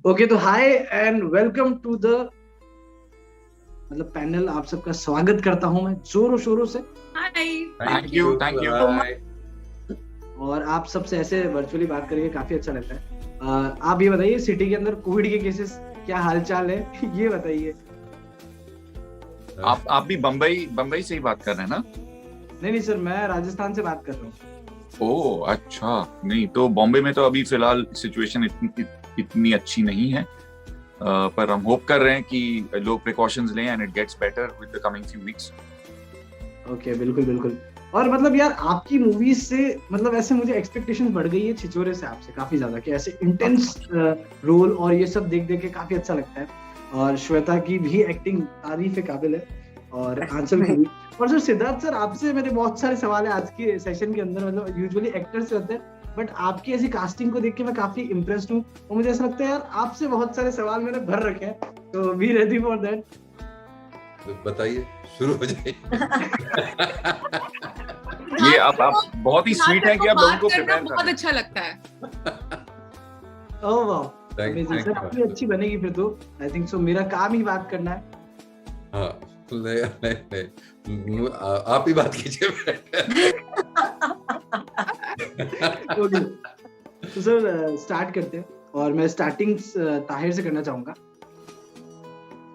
Okay तो hi and welcome to the panel. आप सबका स्वागत करता हूं मैं जोरों शोरों से। हाय थैंक यू और आप सबसे ऐसे वर्चुअली बात करके काफी अच्छा लगता है। आप ये बताइए, सिटी के अंदर कोविड के केसेस क्या हालचाल है ये बताइए। आप भी बम्बई से ही बात कर रहे हैं ना? नहीं सर, मैं राजस्थान से बात कर रहा हूँ। ओह अच्छा, नहीं तो बॉम्बे में तो अभी फिलहाल सिचुएशन इतनी अच्छी नहीं है, पर हम होप कर रहे हैं कि लोग प्रिकॉशंस लें and it gets better with the coming few weeks. Okay बिल्कुल। और यार आपकी मूवीज से ऐसे मुझे एक्सपेक्टेशंस बढ़ गई है छिछोरे से आपसे काफी ज्यादा, कि ऐसे इंटेंस रोल और ये सब देख के काफी अच्छा लगता है। और श्वेता की भी एक्टिंग तारीफ के काबिल है, और आंचल की भी। और सर सिद्धार्थ सर, आपसे मेरे बहुत सारे सवाल है आज के सेशन के अंदर। यूजुअली एक्टर से होते हैं, बट आपकी ऐसी कास्टिंग को देख के मैं काफी इम्प्रेस्ड हूँ, और मुझे ऐसा लगता है यार आपसे बहुत सारे सवाल मैंने भर रखे हैं, तो बी रेडी फॉर दैट। बताइए, शुरू हो जाइए। ये आप बहुत ही स्वीट है कि आप लोगों को प्रिपेयर कर बहुत अच्छा लगता है। ओह वाह, सर आपकी अच्छी बनेगी फिर तो। आई थिंक सो, मेरा काम ही बात करना है। हाँ, नहीं, आप ही बात कीजिए। तो सर स्टार्ट करते हैं, और मैं स्टार्टिंग ताहिर से करना चाहूंगा,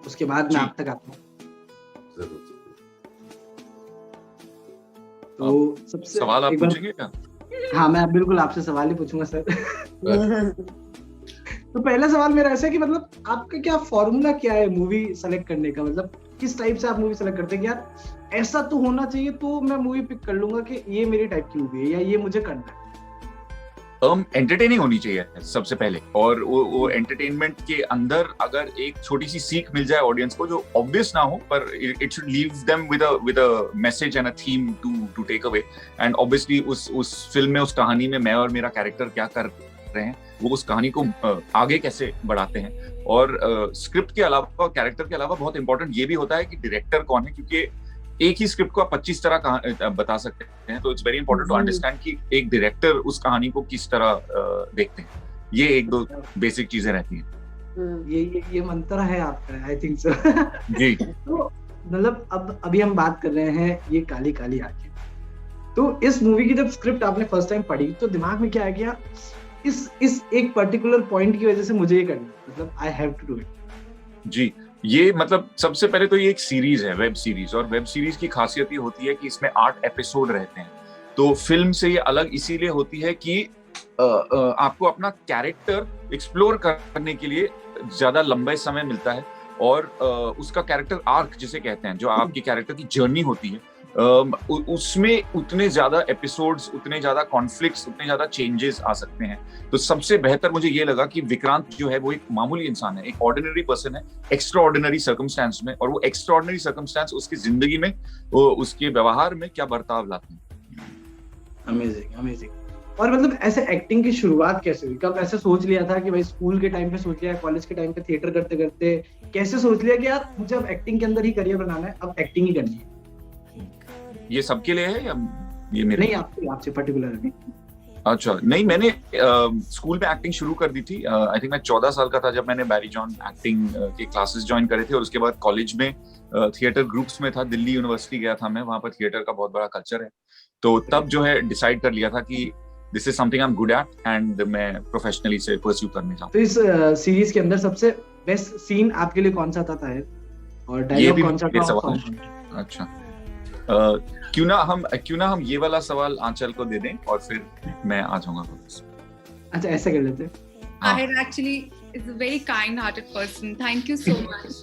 उसके बाद मैं आप तक आता हूँ। तो सबसे सवाल आप पूछेंगे क्या? हाँ, मैं बिल्कुल आपसे सवाल ही पूछूंगा सर। तो पहला सवाल मेरा ऐसा है कि आपका क्या फॉर्मूला क्या है मूवी सेलेक्ट करने का? किस टाइप से आप मूवी सेलेक्ट करते हैं कि यार ऐसा तो होना चाहिए तो मैं मूवी पिक कर लूंगा कि ये मेरी टाइप की मूवी है या ये मुझे करना है? एंटरटेनिंग होनी चाहिए सबसे पहले, और वो एंटरटेनमेंट के अंदर अगर एक छोटी सी सीख मिल जाए ऑडियंस को, जो ऑब्वियस ना हो, पर it should leave them with a message and a theme to take away. And obviously उस फिल्म में, उस कहानी में मैं और मेरा कैरेक्टर क्या कर रहे हैं, वो उस कहानी को आगे कैसे बढ़ाते हैं। और स्क्रिप्ट के अलावा, कैरेक्टर के अलावा बहुत इंपॉर्टेंट ये भी होता है कि डायरेक्टर कौन है, क्योंकि एक ही स्क्रिप्ट को आप 25 तरह बता सकते हैं। तो it's very important to understand कि एक डायरेक्टर उस कहानी को किस तरह देखते हैं। ये एक दो बेसिक चीजें रहती हैं। ये मंत्र है आपका, आई थिंक सो। जी। तो अब अभी हम बात कर रहे हैं ये काली काली आंखें। तो इस मूवी की जब स्क्रिप्ट आपने फर्स्ट टाइम पढ़ी, तो दिमाग में क्या आ गया, इस एक पर्टिकुलर पॉइंट की वजह से मुझे ये करना, I have to do it? जी, ये सबसे पहले तो ये एक सीरीज है, वेब सीरीज, और वेब सीरीज की खासियत ये होती है कि इसमें 8 एपिसोड रहते हैं। तो फिल्म से ये अलग इसीलिए होती है कि आपको अपना कैरेक्टर एक्सप्लोर करने के लिए ज्यादा लंबे समय मिलता है, और उसका कैरेक्टर आर्क जिसे कहते हैं, जो आपकी कैरेक्टर की जर्नी होती है, उसमें उतने ज्यादा एपिसोड्स, उतने ज्यादा कॉन्फ्लिक्ट्स, उतने ज्यादा चेंजेस आ सकते हैं। तो सबसे बेहतर मुझे ये लगा कि विक्रांत जो है वो एक मामूली इंसान है, एक ऑर्डिनरी पर्सन है, एक्स्ट्रा ऑर्डिनरी सर्कमस्टेंस में, और वो एक्स्ट्रा ऑर्डिनरी सर्कमस्टेंस उसकी जिंदगी में, उसके व्यवहार में क्या बर्ताव लाते हैं। अमेजिंग। और ऐसे एक्टिंग की शुरुआत कैसे हुई? कब ऐसे सोच लिया था कि भाई स्कूल के टाइम पे सोच लिया, कॉलेज के टाइम पे थिएटर करते करते कैसे सोच लिया कि यार मुझे अब एक्टिंग के अंदर ही करियर बनाना है, अब एक्टिंग ही करनी है? ये सबके लिए है या ये मेरे? नहीं, आपसे पर्टिकुलर। अच्छा, नहीं, मैंने स्कूल में एक्टिंग शुरू कर दी थी। आई थिंक मैं 14 साल का था जब मैंने बैरी जॉन एक्टिंग के क्लासेस ज्वाइन करे थे, और उसके बाद कॉलेज में थिएटर ग्रुप्स में था। दिल्ली यूनिवर्सिटी गया था मैं, वहां पर थिएटर का बहुत बड़ा कल्चर है। तो तब जो है डिसाइड कर लिया था कि this is something I am good at, and मैं प्रोफेशनली से परस्यू करने चाहता हूं। तो इस सीरीज के अंदर सबसे बेस्ट सीन आपके लिए कौन सा था है, और डायलॉग कौन सा था? अच्छा, क्यों ना हम ये वाला सवाल आंचल को दे दें और फिर मैं आ जाऊंगा वापस। अच्छा, ऐसा कर लेते हैं। Tahir actually is a very kind-hearted person. Thank you so much.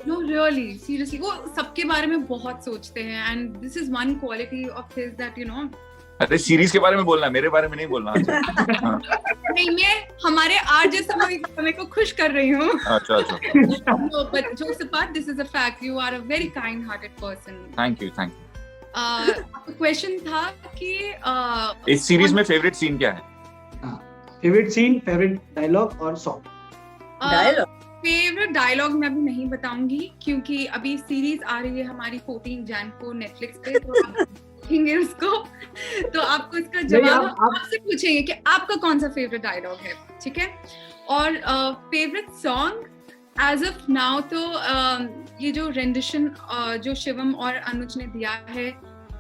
No, really, seriously, वो सबके बारे में बहुत सोचते हैं, and this is one quality of his that you know. अरे सीरीज के बारे में बोलना, मेरे बारे में नहीं बोलना। नहीं, मैं हमारे आरजे समय को खुश कर रही हूँ। अच्छा। No, but jokes apart, this is a fact. You are a very kind-hearted person. Thank you. Question था कि इस सीरीज में फेवरेट सीन क्या है? फेवरेट सीन, फेवरेट डायलॉग और सॉन्ग। फेवरेट डायलॉग मैं अभी नहीं बताऊंगी, क्योंकि अभी सीरीज आ रही है हमारी 14 जैन को नेटफ्लिक्स पे, तो आप देखेंगे उसको, तो आपको इसका जवाब आपसे पूछेंगे कि आपका कौन सा फेवरेट डायलॉग है, ठीक है? और favourite song as of now तो ये जो रेंडिशन जो शिवम और अनुज ने दिया है,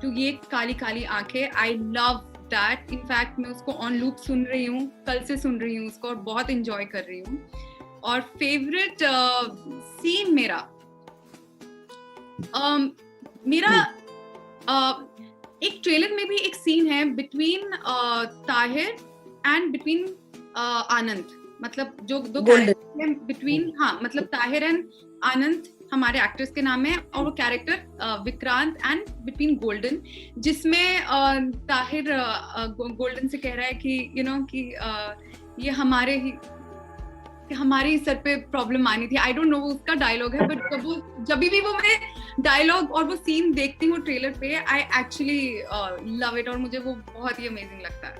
तो ये काली काली आंखें, आई लव दैट। इनफैक्ट मैं उसको ऑन लूप सुन रही हूँ, कल से सुन रही हूँ उसको और बहुत एंजॉय कर रही हूँ। और फेवरेट सीन मेरा एक ट्रेलर में भी एक सीन है बिटवीन ताहिर एंड बिटवीन आनंद, मतलब जो दो कैरेक्टर हैं बिटवीन, हाँ मतलब ताहिर एंड आनंद हमारे एक्टर्स के नाम है, और वो character Vikrant and between golden, जिसमें ताहिर गोल्डन से कह रहा है कि यू नो कि ये हमारे ही सर पे प्रॉब्लम आनी थी। आई डोंट नो वो उसका डायलॉग है, बट जब भी वो मैं डायलॉग और वो सीन देखती हूँ ट्रेलर पे, आई एक्चुअली लव इट, और मुझे वो बहुत ही अमेजिंग लगता है।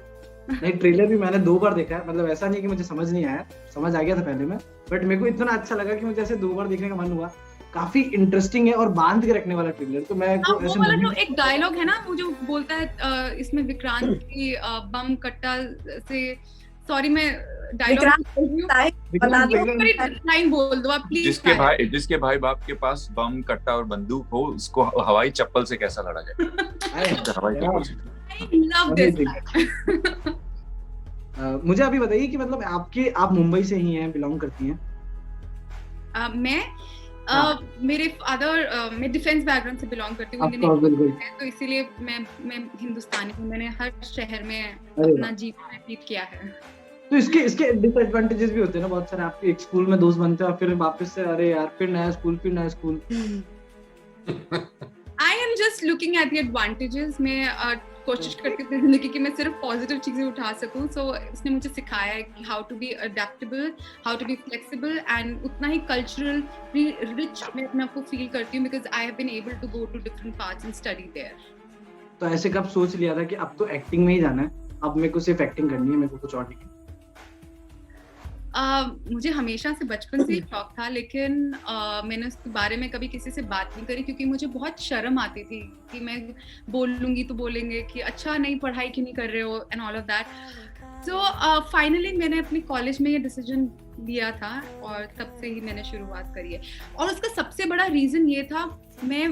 नहीं, ट्रेलर भी मैंने 2 बार देखा है, मतलब ऐसा नहीं कि मुझे समझ नहीं आया, समझ आ गया था पहले में, बट मेरे को इतना अच्छा लगा कि मुझे ऐसे 2 बार देखने का मन हुआ। काफी इंटरेस्टिंग है और बांध के रखने वाला ट्रेलर। तो मैं वो वाला जो एक डायलॉग है ना, वो जो बोलता है इसमें विक्रांत की बम कट्टा से, सॉरी मैं डायलॉग लाइन बोल दो आप प्लीज। जिसके भाई बाप के पास बम कट्टा और बंदूक हो, उसको हवाई चप्पल से कैसा लड़ा जाए? हवाई चप्पल से। I love this. मुझे अभी बताइए कि मतलब आप मुंबई से ही हैं, बिलोंग करती हैं? मैं मेरे फादर मैं डिफेंस बैकग्राउंड से बिलोंग करती हूँ, तो इसीलिए मैं हिंदुस्तानी हूँ। मैंने हर शहर में अपना जीवन व्यतीत किया है। तो इसके डिसएडवांटेजेस भी होते हैं ना बहुत सारे। आप एक स्कूल में दोस्त बनते हो, फिर वापस से अरे यार फिर नया school. I am just looking at the advantages. मैं कोशिश करती थी जिंदगी की मैं सिर्फ पॉजिटिव चीजें उठा सकूं। सो उसने मुझे सिखाया है कि how to be adaptable, how to be flexible, and उतना ही कल्चरल रिच मैं अपने आप को फील करती हूँ, because I have been able to go to different parts and study there. तो ऐसे कब सोच लिया था कि अब तो एक्टिंग में ही जाना है, अब मेरे को सिर्फ एक्टिंग करनी है, मेरे को कुछ और नहीं? मुझे हमेशा से बचपन से ही शौक था, लेकिन मैंने उसके बारे में कभी किसी से बात नहीं करी, क्योंकि मुझे बहुत शर्म आती थी कि मैं बोलूंगी तो बोलेंगे कि अच्छा नहीं पढ़ाई क्यों नहीं कर रहे हो and all of that. So finally मैंने अपने कॉलेज में ये डिसीजन लिया था और तब से ही मैंने शुरुआत करी है। और उसका सबसे बड़ा रीजन ये था, मैं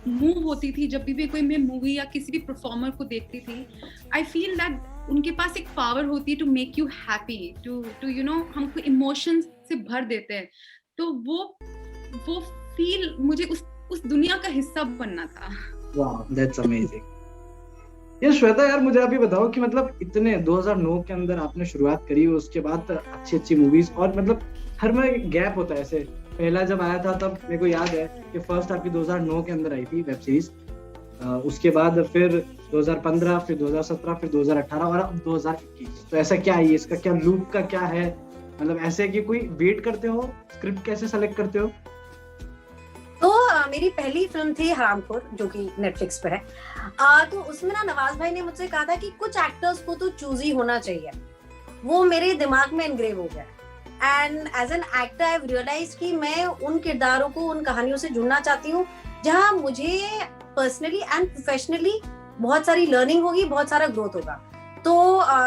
मूव होती थी जब भी कोई मैं मूवी या किसी भी परफॉर्मर को देखती थी, आई फील दैट उनके पास एक पावर होती है to make you happy, to you know हमको इमोशंस से भर देते हैं। तो वो फील मुझे उस दुनिया का हिस्सा बनना था। वाह, दैट्स अमेजिंग। ये श्वेता यार, मुझे अभी बताओ कि मतलब इतने 2009 के अंदर आपने शुरुआत करी, उसके बाद अच्छी मूवीज, और मतलब हर में गैप होता है। ऐसे पहला जब आया था तब मेरे को याद है कि फर्स्ट आपकी 2009 के अंदर आई थी वेब सीरीज, उसके बाद फिर 2015, फिर 2017, फिर 2018 और अब 2021। तो ऐसा क्या है, इसका क्या लूप का क्या है? मतलब ऐसे कि कोई वेट करते हो, स्क्रिप्ट कैसे सेलेक्ट करते हो? तो मेरी पहली फिल्म थी हरामखोर, जो कि नेटफ्लिक्स पे है। तो उसमें ना नवाज भाई ने मुझसे कहा था कि कुछ एक्टर्स को तो चूज ही होना चाहिए। वो मेरे दिमाग में एनग्रेव हो गया, and as an actor I have realised कि मैं उन किरदारों को, उन कहानियों से जुड़ना चाहती हूँ जहाँ मुझे पर्सनली एंड प्रोफेशनली बहुत सारी लर्निंग होगी, बहुत सारा ग्रोथ होगा। तो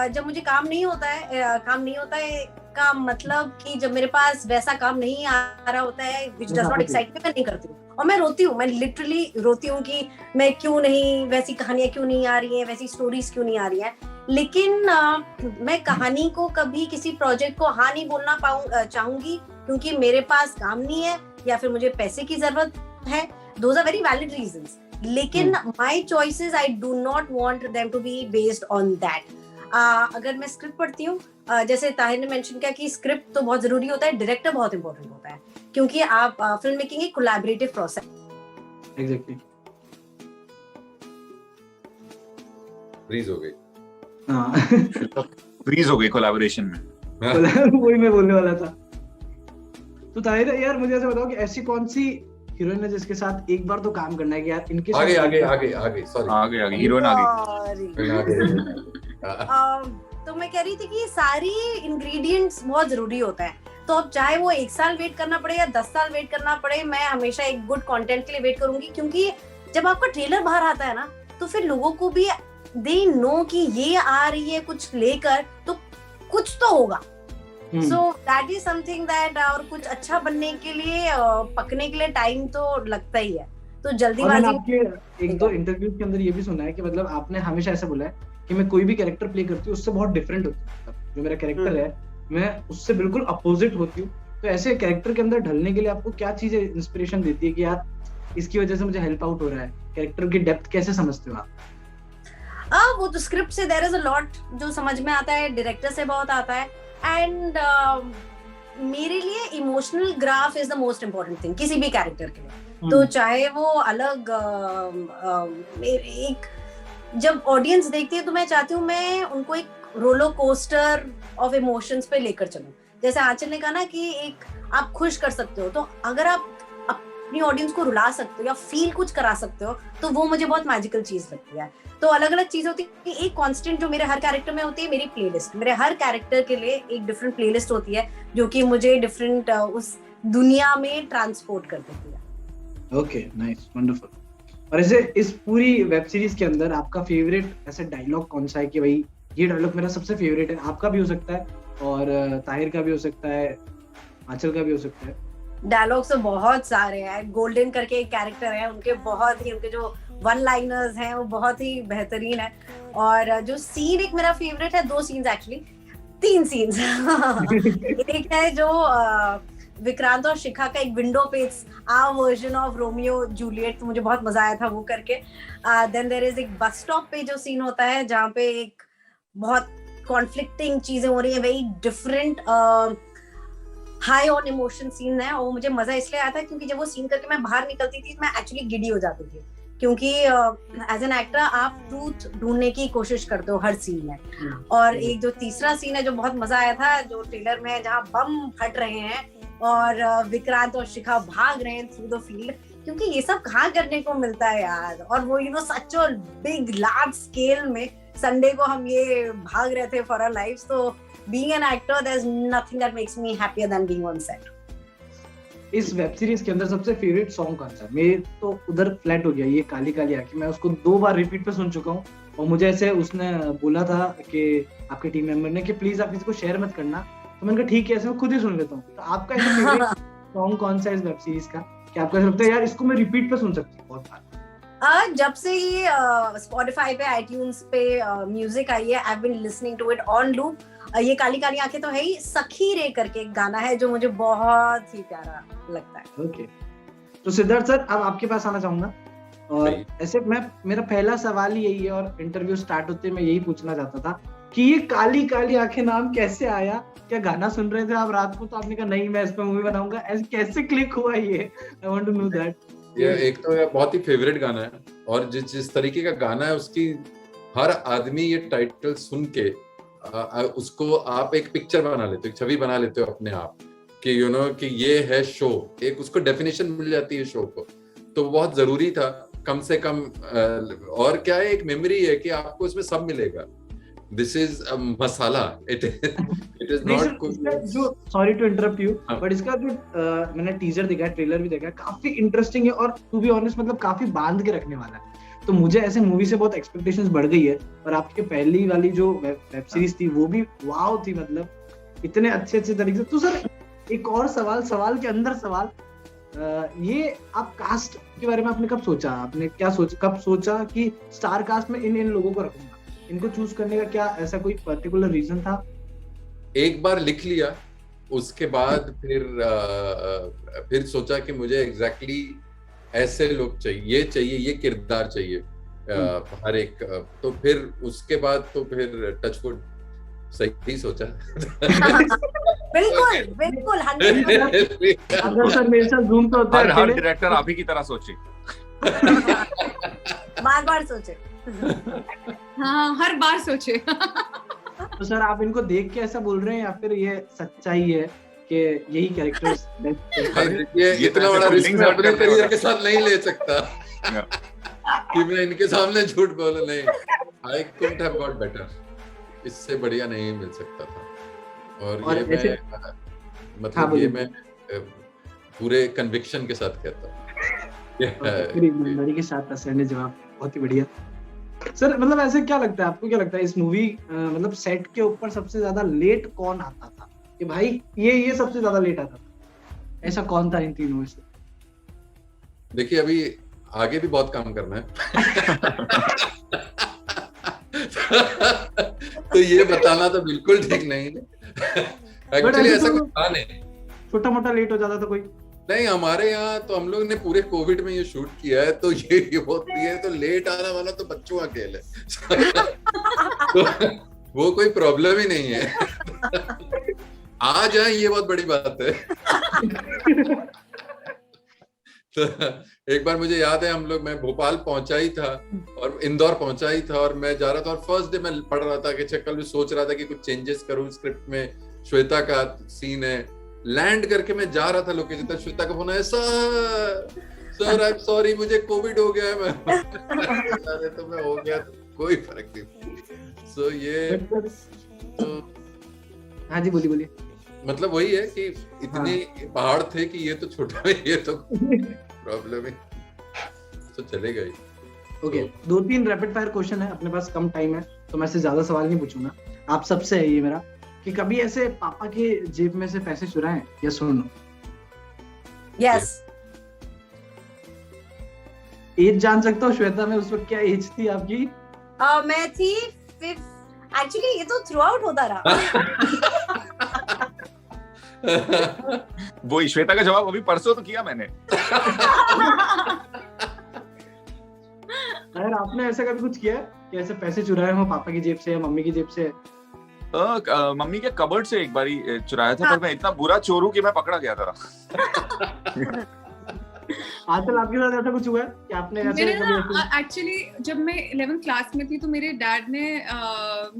जब मुझे काम नहीं होता है का मतलब कि जब मेरे पास वैसा काम नहीं आ रहा होता है which does not excite me, मैं नहीं करती हूँ। और मैं रोती हूँ, मैं लिटरली रोती हूँ कि मैं क्यों नहीं, वैसी कहानियां क्यों नहीं आ रही हैं, वैसी स्टोरीज क्यों नहीं आ रही हैं। लेकिन मैं कहानी को कभी, किसी प्रोजेक्ट को हाँ नहीं बोलना चाहूंगी क्योंकि मेरे पास काम नहीं है या फिर मुझे पैसे की जरूरत है। Those are very valid reasons. लेकिन my choices I do not want them to be based on that. अगर मैं स्क्रिप्ट पढ़ती हूँ, जैसे ताहिर ने मेंशन किया कि स्क्रिप्ट तो बहुत जरूरी होता है, डायरेक्टर बहुत इंपॉर्टेंट होता है, क्योंकि आप फिल्म मेकिंग एक कोलैबोरेटिव प्रोसेस। एग्जैक्टली। फ्रीज हो गई। हाँ, फ्रीज हो गई कोलैबोरेशन में। वही मैं बोलने वाला था। तो ताहिर यार, मुझे ऐसे बताओ कि ऐसी कौन सी हीरोइन है जिसके साथ एक बार तो काम करना है कि यार इनके आगे सॉरी आगे हीरोइन आ गई। तो मैं कह रही थी कि सारी इंग्रेडिएंट्स बहुत जरूरी होता है। तो अब चाहे वो 1 साल वेट करना पड़े या 10 साल वेट करना पड़े, मैं हमेशा एक गुड कंटेंट के लिए वेट करूंगी, क्योंकि जब आपका ट्रेलर बाहर आता है ना, तो फिर लोगों को भी दे नो कि ये आ रही है कुछ लेकर, तो कुछ तो होगा। So that is something that, और कुछ अच्छा बनने के लिए पकने के लिए टाइम तो लगता ही है, तो जल्दीबाजी। आपके एक दो इंटरव्यूज के अंदर ये भी सुना है कि मतलब आपने हमेशा ऐसा बोला है कि मैं कोई भी कैरेक्टर प्ले करती हूँ उससे बहुत डिफरेंट होती हूँ, मतलब जो मेरा कैरेक्टर है मैं उससे बिल्कुल अपोजिट होती हूँ। तो ऐसे कैरेक्टर के अंदर ढलने के लिए आपको क्या चीजें इंस्पिरेशन देती है कि यार इसकी वजह से मुझे हेल्प आउट हो रहा है? कैरेक्टर की डेप्थ कैसे समझते हो आप? वो तो स्क्रिप्ट से देयर इज अ लॉट जो समझ में आता है, डायरेक्टर से बहुत आता है, एंड मेरे लिए emotional graph is the most important thing किसी भी कैरेक्टर के लिए। तो चाहे वो अलग एक जब ऑडियंस देखती है तो मैं चाहती हूँ मैं उनको एक रोलर कोस्टर ऑफ इमोशंस पे लेकर चलूं। जैसे आंचल ने कहा ना कि एक आप खुश कर सकते हो, तो अगर आप अपनी ऑडियंस को रुला सकते हो या फील कुछ करा सकते हो तो वो मुझे बहुत मैजिकल चीज लगती है। तो अलग अलग चीज होती है। एक कांस्टेंट जो मेरे हर कैरेक्टर में होती है मेरी प्लेलिस्ट। मेरे हर कैरेक्टर के लिए एक डिफरेंट प्लेलिस्ट होती है जो कि मुझे डिफरेंट उस दुनिया में ट्रांसपोर्ट कर देती है। Okay, nice, wonderful. और ऐसे इस पूरी वेब सीरीज के अंदर आपका फेवरेट ऐसे डायलॉग कौन सा है कि भाई ये डायलॉग मेरा सबसे फेवरेट है? आपका भी हो सकता है और ताहिर का भी हो सकता है, आंचल का भी हो सकता है। डायलॉग्स तो बहुत सारे हैं। गोल्डन करके एक कैरेक्टर है, उनके बहुत ही उनके जो वन लाइनर्स हैं वो बहुत ही बेहतरीन है। और जो सीन एक मेरा फेवरेट है, 2 सीन्स एक्चुअली, 3 सीन्स एक है जो विक्रांत और शिखा का एक विंडो पे our version of Romeo Juliet, तो मुझे बहुत मजा आया था वो करके। देन देयर इज एक बस स्टॉप पे जो सीन होता है जहाँ पे एक बहुत कॉन्फ्लिक्टिंग चीजें हो रही है, very different high on emotion scene है। और मुझे मजा इसलिए आया था क्योंकि जब वो सीन करके मैं बाहर निकलती थी मैं एक्चुअली गिडी हो जाती थी, क्योंकि एज एन एक्टर आप ट्रूथ ढूंढने की कोशिश करते हो हर सीन में। और एक जो तीसरा सीन है जो बहुत मजा आया था, जो ट्रेलर में है, जहाँ बम फट रहे हैं और विक्रांत और शिखा भाग रहे हैं थ्रू द फील्ड, क्योंकि ये सब कहाँ करने को मिलता है यार। और वो such a big large scale में संडे को हम ये भाग रहे थे फॉर आवर लाइव्स। तो being an actor there is nothing that makes me happier than being on set. इस वेब सीरीज के अंदर सबसे फेवरेट सॉन्ग कौन सा? मेरे तो उधर फ्लैट हो गया ये काली काली आंखें, मैं उसको 2 बार रिपीट पे सुन चुका हूँ। और मुझे ऐसे उसने बोला था कि आपके टीम मेंबर ने कि प्लीज आप किसी को शेयर मत करना, तो मैंने कहा ठीक है, ऐसे मैं खुद ही सुन लेता हूँ। तो आपका ऐसा फेवरेट सॉन्ग कौन सा है इस वेब सीरीज का कि आपको ऐसा लगता है यार इसको मैं रिपीट पे सुन सकती हूँ बहुत बार? जब से ये Spotify पे, iTunes पे म्यूजिक आई है, I have been listening to it on loop. ये काली काली आंखें तो है ही, सखी रे करके एक गाना है जो मुझे बहुत ही प्यारा लगता है। ओके, तो सिद्धार्थ सर अब आपके पास आना चाहूंगा। और ऐसे मेरा पहला सवाल ही यही है, और इंटरव्यू स्टार्ट होते मैं यही पूछना चाहता था कि ये काली काली आंखें नाम कैसे आया? क्या गाना सुन रहे थे आप रात को तो आपने कहा नहीं मैं इस पे मूवी बनाऊंगा? ऐसे कैसे क्लिक हुआ ये? I want to know that. ये एक तो ये बहुत ही फेवरेट गाना है, और जिस तरीके का गाना है उसकी हर आदमी ये टाइटल सुन के उसको आप एक पिक्चर बना लेते हो, एक छवि बना लेते हो अपने आप कि कि ये है शो, एक उसको डेफिनेशन मिल जाती है शो को। तो बहुत जरूरी था कम से कम। और क्या है, एक मेमोरी है कि आपको इसमें सब मिलेगा। This is masala, it is not. जो sorry to interrupt you, but इसका जो मैंने टीजर देखा है, ट्रेलर भी देखा है, काफी इंटरेस्टिंग है और टू बी ऑनेस्ट मतलब काफी बांध के रखने वाला है। तो मुझे ऐसे मूवी से बहुत एक्सपेक्टेशंस बढ़ गई है। और आपकी पहली वाली जो वेब सीरीज थी वो भी वाव थी, मतलब इतने अच्छे तरीके से। तो सर एक और सवाल के अंदर सवाल, ये आप कास्ट के बारे में आपने कब सोचा? आपने कब सोचा कि स्टार कास्ट में इन लोगों को रखूंगा? इनको चूज करने का क्या ऐसा कोई पर्टिकुलर रीजन था? एक बार लिख लिया, उसके बाद फिर सोचा कि मुझे एग्जैक्टली ऐसे लोग चाहिए, ये किरदार चाहिए हर एक। तो फिर उसके बाद तो फिर टचवुड सही सोचा। बिल्कुल 100%। अगर सर मेरे साथ जूम पे होता है, हर डायरेक्टर आप ही की तरह सोचे, बार सोचे। हाँ, हर बार सोचे। तो सर आप इनको देख के ऐसा बोल रहे हैं या फिर ये सच्चाई है कि यही कैरेक्टर्स ये इतना बड़ा रिस्क मैं अपने करियर के साथ नहीं ले सकता कि मैं इनके सामने झूठ बोलूं। नहीं, I couldn't have got better, इससे बढ़िया नहीं मिल सकता था। और ये मैं मतलब ये मैं पूरे कन्विक्शन के साथ कहता हूँ। पूरी ईमानदारी के साथ सर ने जवाब, बहुत ही बढ़िया। सर मतलब ऐसे क्या लगता है आपको, क्या लगता है इस मूवी मतलब सेट के ऊपर सबसे ज्यादा लेट कौन आता था? कि भाई ये सबसे ज्यादा लेट आता था? ऐसा कौन था इन तीनों में से? देखिए अभी आगे भी बहुत काम करना है। तो ये बताना तो बिल्कुल ठीक नहीं है। एक्चुअली ऐसा कुछ था नहीं, छोटा मोटा लेट हो जाता था कोई? नहीं, हमारे यहाँ तो हम लोग ने पूरे कोविड में ये शूट किया है, तो ये होती है तो लेट आना वाला तो बच्चों का खेल है। तो वो कोई प्रॉब्लम ही नहीं है। आ जाए ये बहुत बड़ी बात है। तो एक बार मुझे याद है हम लोग, मैं भोपाल पहुंचा ही था और इंदौर पहुंचा ही था और मैं जा रहा था और फर्स्ट डे मैं पढ़ रहा था कि कल भी सोच रहा था कि कुछ चेंजेस करूं स्क्रिप्ट में। श्वेता का सीन है, लैंड करके मैं जा रहा था लोकेशन तक, श्वेता का फोन आया, सर आई एम सॉरी मुझे कोविड हो गया है। मैं अरे तो मैं हो गया तो कोई फर्क नहीं। सो ये तो हाँ जी बोलिए। मतलब वही है कि इतने पहाड़ थे कि ये तो छोटा है, ये तो प्रॉब्लम है, तो चलेगा ही। ओके, 2-3 रैपिड फायर क्वेश्चन है, अपने पास कम टाइम है तो मैं से ज्यादा सवाल नहीं पूछूंगा। आप सबसे है ये मेरा कि कभी ऐसे पापा के जेब में से पैसे चुराए या सुनो? यस। एज जान सकता हूँ श्वेता, में उस वक्त क्या एज थी आपकी? मैं थी 5th। एक्चुअली ये तो थ्रू आउट होता रहा। वो श्वेता का जवाब अभी परसों तो किया मैंने। अगर आपने ऐसा कभी कुछ किया कि ऐसे पैसे चुराए हो पापा की जेब से या मम्मी की जेब से? मम्मी के कबर्ड से एक बारी चुराया था, पर मैं इतना बुरा चोर हूं कि मैं पकड़ा गया था। आजकल आपके साथ ऐसा कुछ हुआ है कि आपने ऐसे एक्चुअली जब मैं 11th क्लास में थी तो मेरे डैड ने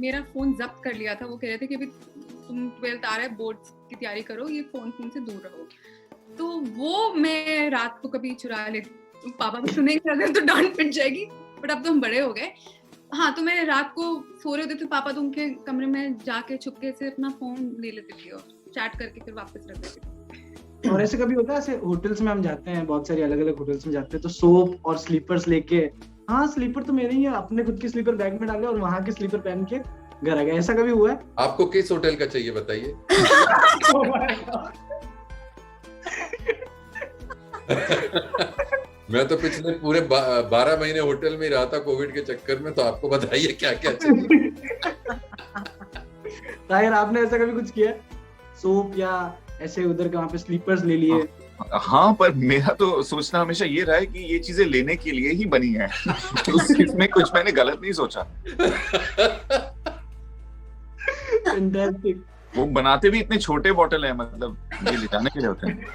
मेरा फोन जब्त कर लिया था। वो कह रहे थे कि अभी तुम 12th आ रहा है, बोर्ड्स की तैयारी करो, ये फोन से दूर रहो। तो वो मैं रात को कभी चुरा लेती, पापा भी सुनेंगे अगर तो डांट पिट जाएगी, बट अब तो हम बड़े हो गए। हाँ, तो मैं रात को सो रहे होते थे पापा, तो उनके कमरे में जाके चुपके से अपना फोन ले लेती थी और चैट करके फिर वापस रख देती थी। और ऐसे कभी होता है, ऐसे होटल्स में हम जाते हैं, बहुत सारी अलग अलग होटल्स में जाते हैं, तो सोप और स्लीपर्स लेके, हाँ स्लीपर तो मेरे ही है, अपने खुद के स्लीपर बैग में डाले और वहां के स्लीपर पहन के घर आ गए, ऐसा कभी हुआ है? आपको किस होटल का चाहिए बताइए? मैं तो पिछले पूरे 12 महीने होटल में रहा था कोविड के चक्कर में, तो आपको बताइए क्या क्या चाहिए। ताहिर, आपने ऐसा कभी कुछ किया? सोप या ऐसे उधर के वहाँ पे स्लीपर्स ले लिए? हाँ, पर मेरा तो सोचना हमेशा ये रहा है कि ये चीजें लेने के लिए ही बनी है। इसमें कुछ मैंने गलत नहीं सोचा। फैंटास्टिक। वो बनाते भी इतने छोटे बॉटल है, मतलब ये ले जाने के लिए होते हैं।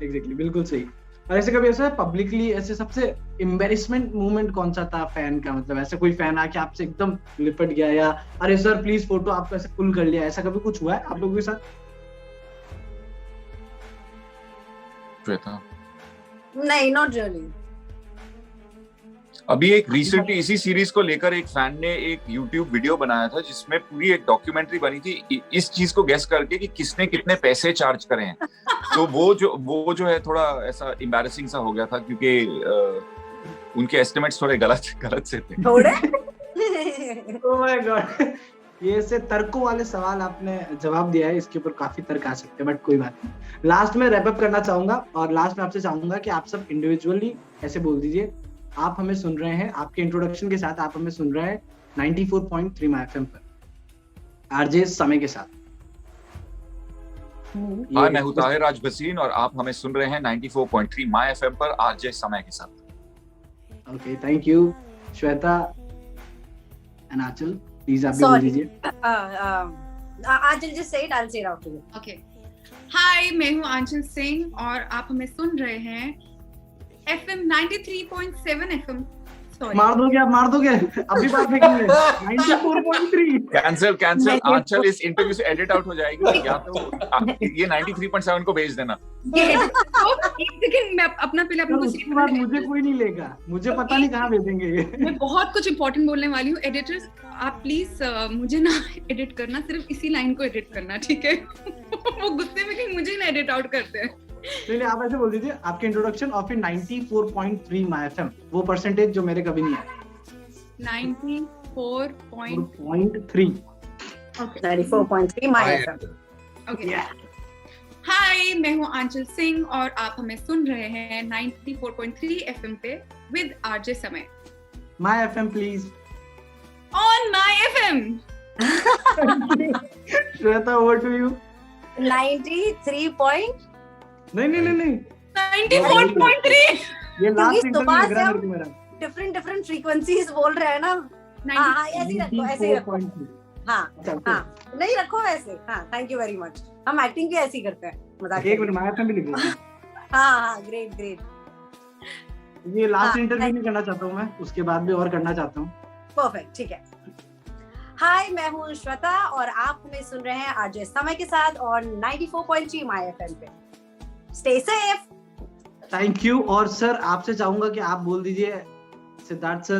एग्जैक्टली, बिल्कुल सही। और ऐसे कभी ऐसा पब्लिकली ऐसे सबसे एम्बैरेसमेंट मोमेंट कौन सा था फैन का? मतलब ऐसे कोई फैन आके आपसे एकदम लिपट गया या अरे सर प्लीज फोटो आपको ऐसे पुल कर लिया, ऐसा कभी कुछ हुआ है आप लोगों के साथ? नहीं, नॉट रियली। अभी एक रिसेंटली इसी सीरीज को लेकर एक फैन ने एक YouTube वीडियो बनाया था जिसमें पूरी एक डॉक्यूमेंट्री बनी थी इस चीज को गेस करके कि किसने कितने पैसे चार्ज करे हैं। तो वो जो है थोड़ा ऐसा एम्बैरेसिंग सा हो गया था, क्योंकि उनके एस्टिमेट्स थोड़े गलत से थे। ओह माय गॉड, ये से तर्कों वाले सवाल आपने जवाब दिया है, इसके ऊपर काफी तर्क आ सकते हैं, बट कोई बात नहीं। लास्ट में रैप अप करना चाहूंगा और लास्ट में आपसे चाहूंगा कि आप सब इंडिविजुअली ऐसे बोल दीजिए, आप हमें सुन रहे हैं, आपके इंट्रोडक्शन के साथ आप हमें सुन रहे हैं 94.3 माय एफएम पर आरजे समय के साथ। हाँ, मैं हूं ताहिर राज भसीन और आप हमें सुन रहे हैं 94.3 माय एफएम पर आरजे समय के साथ। Okay, thank you. Shweta and Aanchal, please आप भी बोल दीजिए। Aanchal just say it, I will say it out to you. Okay, hi, मैं हूं आंचल सिंह और आप हमें सुन रहे हैं FM 93.7 FM। मार दोगे अभी बात फेंकेंगे। 94.3 कैंसिल। आंचल इस इंटरव्यू से एडिट आउट हो जाएगी, या तो ये 93.7 को भेज देना। लेकिन मैं अपना पहले आपको उसके बाद मुझे कोई नहीं लेगा, मुझे पता नहीं कहाँ भेजेंगे ये। मैं बहुत कुछ इंपॉर्टेंट बोलने वाली हूँ। एडिटर्स, आप प्लीज मुझे ना एडिट करना, सिर्फ इसी लाइन को एडिट करना, ठीक है? वो गुस्से में कहीं मुझे ना एडिट आउट करते हैं। चलिए आप ऐसे बोल दीजिए आपके इंट्रोडक्शन और फिर 94.3 माय एफएम, वो परसेंटेज जो मेरे कभी नहीं आया। 94.3। Okay. 94.3 my Hi, FM. Okay. Yeah. हाय, मैं हूँ आंचल सिंह और आप हमें सुन रहे हैं 94.3 एफएम पे विद आरजे समय My FM, please. On my FM. Shweta, over to you. 93 point नहीं 94.3 ये लास्ट क्योंकि इंटरव्यू सुबह लग रहा है से मेरे को मेरा। डिफरेंट फ्रीक्वेंसीज बोल रहे हैं ना। हाँ ऐसे ही रखो, ऐसे ही रखो। 94.3. हाँ अच्छा, हाँ नहीं रखो वैसे। हाँ थैंक यू वेरी मच। हम एक्टिंग भी ऐसी करते हैं, मजाक एक मिनट, My FM भी लिख दो। हाँ ग्रेट ग्रेट। ये लास्ट हाँ, इंटरव्यू नहीं करना चाहता हूँ मैं, उसके बाद भी और करना चाहता हूँ। परफेक्ट, ठीक है। हाय, मैं हूँ श्वेता और आप हमें सुन रहे हैं आरजे समय के साथ और 94.3 माय एफएम पे। Stay safe. Thank you. और सर आपसे चाहूंगा कि आप बोल दीजिए सिद्धार्थ सर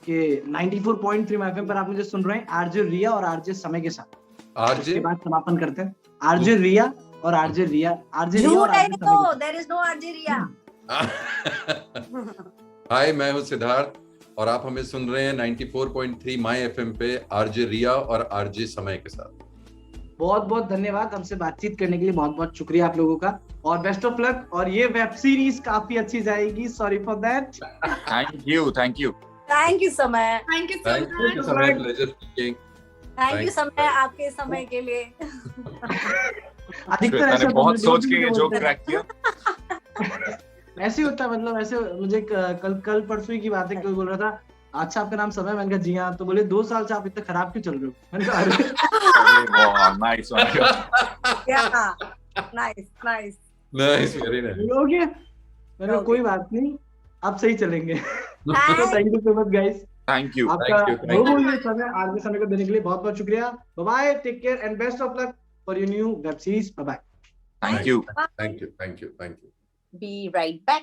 कि 94.3 एफएम पर आप मुझे सुन रहे हैं आरजे रिया और आरजे समय के साथ। आरजे उसके बाद समापन करते हैं। आरजे रिया और आरजे रिया और झूठ है आरजे समय तो, के देयर इज नो आरजे रिया। हाय, मैं हूँ सिद्धार्थ और आप हमें सुन रहे हैं 94.3 माय एफएम पे आरजे रिया और आरजे समय के साथ। बहुत बहुत धन्यवाद हमसे बातचीत करने के लिए। बहुत बहुत शुक्रिया आप लोगों का और बेस्ट ऑफ लक। और ये वेब सीरीज काफी अच्छी जाएगी, sorry for that. Thank you thank you Samay. Thank you so thank you much. Samay, pleasure speaking. Thank you Samay, आपके समय के लिए। अधिकतर श्वेता ऐसा ने बहुत जो सोच भी के ये मुझे जोक बोलते हैं। क्रैक किया। ऐसे ही होता है, मतलब ऐसे मुझे कल परसों की बात है, कोई बोल रहा था अच्छा आपका नाम समय, मैंने कहा जी हाँ, तो बोले 2 साल से आप इतने खराब क्यों चल रहे हो? मैंने कहा अरे nice one. Nice nice. Nice, very nice. हो गया। मैंने कहा कोई बात नहीं, अब सही चलेंगे। तो Thank thank you so much guys, thank you. आपका Thank you. बहुमूल्य समय आगे समय को देने के लिए बहुत बहुत शुक्रिया। Bye bye, take care and best of luck for your new web series. Bye bye. Thank you. Thank you. Be right back.